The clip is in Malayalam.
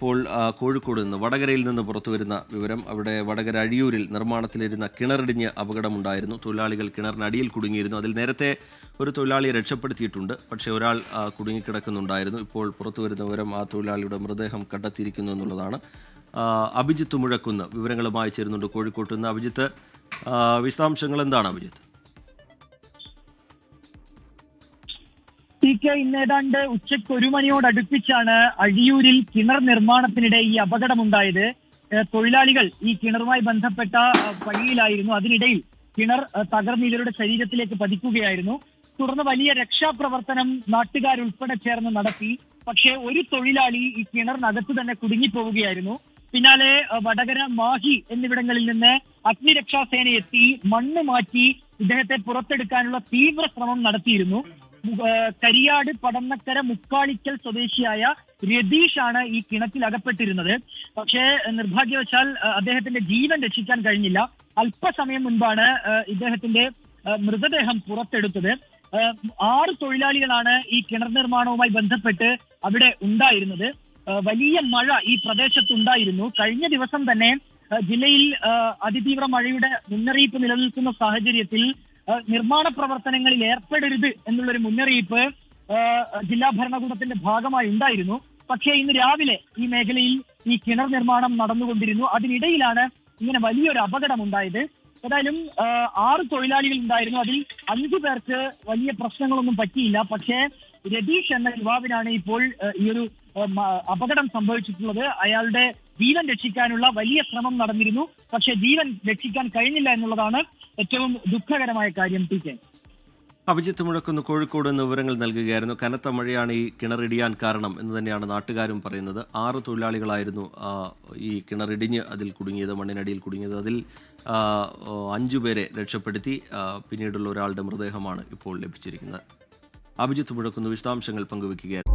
ഇപ്പോൾ കോഴിക്കോട് നിന്ന് വടകരയിൽ നിന്ന് പുറത്തുവരുന്ന വിവരം. അവിടെ വടകര അഴിയൂരിൽ നിർമ്മാണത്തിലിരുന്ന കിണറിടിഞ്ഞ് അപകടമുണ്ടായിരുന്നു. തൊഴിലാളികൾ കിണറിനടിയിൽ കുടുങ്ങിയിരുന്നു. അതിൽ നേരത്തെ ഒരു തൊഴിലാളിയെ രക്ഷപ്പെടുത്തിയിട്ടുണ്ട്. പക്ഷേ ഒരാൾ കുടുങ്ങിക്കിടക്കുന്നുണ്ടായിരുന്നു. ഇപ്പോൾ പുറത്തുവരുന്ന വിവരം ആ തൊഴിലാളിയുടെ മൃതദേഹം കണ്ടെത്തിയിരിക്കുന്നു എന്നുള്ളതാണ്. അഭിജിത്ത് മുഴക്കുന്ന് വിവരങ്ങളുമായി ചേരുന്നുണ്ട് കോഴിക്കോട്ട് നിന്ന്. അഭിജിത്ത്, വിശദാംശങ്ങൾ എന്താണ് അഭിജിത്ത്? ഇന്ന് ഏതാണ്ട് ഉച്ചയ്ക്ക് 1 മണിയോടടുപ്പിച്ചാണ് അഴിയൂരിൽ കിണർ നിർമ്മാണത്തിനിടെ ഈ അപകടമുണ്ടായത്. തൊഴിലാളികൾ ഈ കിണറുമായി ബന്ധപ്പെട്ട വഴിയിലായിരുന്നു. അതിനിടയിൽ കിണർ തകർന്ന് ഇവരുടെ ശരീരത്തിലേക്ക് പതിക്കുകയായിരുന്നു. തുടർന്ന് വലിയ രക്ഷാപ്രവർത്തനം നാട്ടുകാരുൾപ്പെടെ ചേർന്ന് നടത്തി. പക്ഷേ ഒരു തൊഴിലാളി ഈ കിണറിനകത്ത് തന്നെ കുടുങ്ങിപ്പോവുകയായിരുന്നു. പിന്നാലെ വടകര, മാഹി എന്നിവിടങ്ങളിൽ നിന്ന് അഗ്നിരക്ഷാസേന എത്തി മണ്ണ് മാറ്റി ഇദ്ദേഹത്തെ പുറത്തെടുക്കാനുള്ള തീവ്ര ശ്രമം നടത്തിയിരുന്നു. കരിയാട് പടന്നക്കര മുക്കാളിക്കൽ സ്വദേശിയായ രതീഷാണ് ഈ കിണറ്റിൽ അകപ്പെട്ടിരുന്നത്. പക്ഷേ നിർഭാഗ്യവശാൽ അദ്ദേഹത്തിന്റെ ജീവൻ രക്ഷിക്കാൻ കഴിഞ്ഞില്ല. അല്പസമയം മുൻപാണ് ഇദ്ദേഹത്തിന്റെ മൃതദേഹം പുറത്തെടുത്തത്. 6 തൊഴിലാളികളാണ് ഈ കിണർ നിർമ്മാണവുമായി ബന്ധപ്പെട്ട് അവിടെ ഉണ്ടായിരുന്നത്. വലിയ മഴ ഈ പ്രദേശത്തുണ്ടായിരുന്നു. കഴിഞ്ഞ ദിവസം തന്നെ ജില്ലയിൽ അതിതീവ്ര മഴയുടെ മുന്നറിയിപ്പ് നിലനിൽക്കുന്ന സാഹചര്യത്തിൽ നിർമ്മാണ പ്രവർത്തനങ്ങളിൽ ഏർപ്പെടരുത് എന്നുള്ളൊരു മുന്നറിയിപ്പ് ജില്ലാ ഭരണകൂടത്തിന്റെ ഭാഗമായി ഉണ്ടായിരുന്നു. പക്ഷേ ഇന്ന് രാവിലെ ഈ മേഖലയിൽ ഈ കിണർ നിർമ്മാണം നടന്നുകൊണ്ടിരുന്നു. അതിനിടയിലാണ് ഇങ്ങനെ വലിയൊരു അപകടം ഉണ്ടായത്. ഏതായാലും 6 തൊഴിലാളികൾ ഉണ്ടായിരുന്നു. അതിൽ 5 പേർക്ക് വലിയ പ്രശ്നങ്ങളൊന്നും പറ്റിയില്ല. പക്ഷേ രതീഷ് എന്ന യുവാവിനാണ് ഇപ്പോൾ ഈ ഒരു അപകടം സംഭവിച്ചിട്ടുള്ളത്. അയാളുടെ ജീവൻ രക്ഷിക്കാനുള്ള വലിയ ശ്രമം നടന്നിരുന്നു. പക്ഷേ ജീവൻ രക്ഷിക്കാൻ കഴിഞ്ഞില്ല എന്നുള്ളതാണ് ഏറ്റവും ദുഃഖകരമായ കാര്യം. ടി.കെ. അഭിജിത്ത് മുഴക്കുന്ന് കോഴിക്കോട് നിന്ന് വിവരങ്ങൾ നൽകുകയായിരുന്നു. കനത്ത മഴയാണ് ഈ കിണറിടിയാൻ കാരണം എന്ന് തന്നെയാണ് നാട്ടുകാരും പറയുന്നത്. 6 തൊഴിലാളികളായിരുന്നു ഈ കിണറിടിഞ്ഞ് അതിൽ കുടുങ്ങിയത്, മണ്ണിനടിയിൽ കുടുങ്ങിയത്. അതിൽ 5 പേരെ രക്ഷപ്പെടുത്തി. പിന്നീടുള്ള ഒരാളുടെ മൃതദേഹമാണ് ഇപ്പോൾ ലഭിച്ചിരിക്കുന്നത്. അഭിജിത്ത് മുഴക്കുന്ന് വിശദാംശങ്ങൾ പങ്കുവയ്ക്കുകയായിരുന്നു.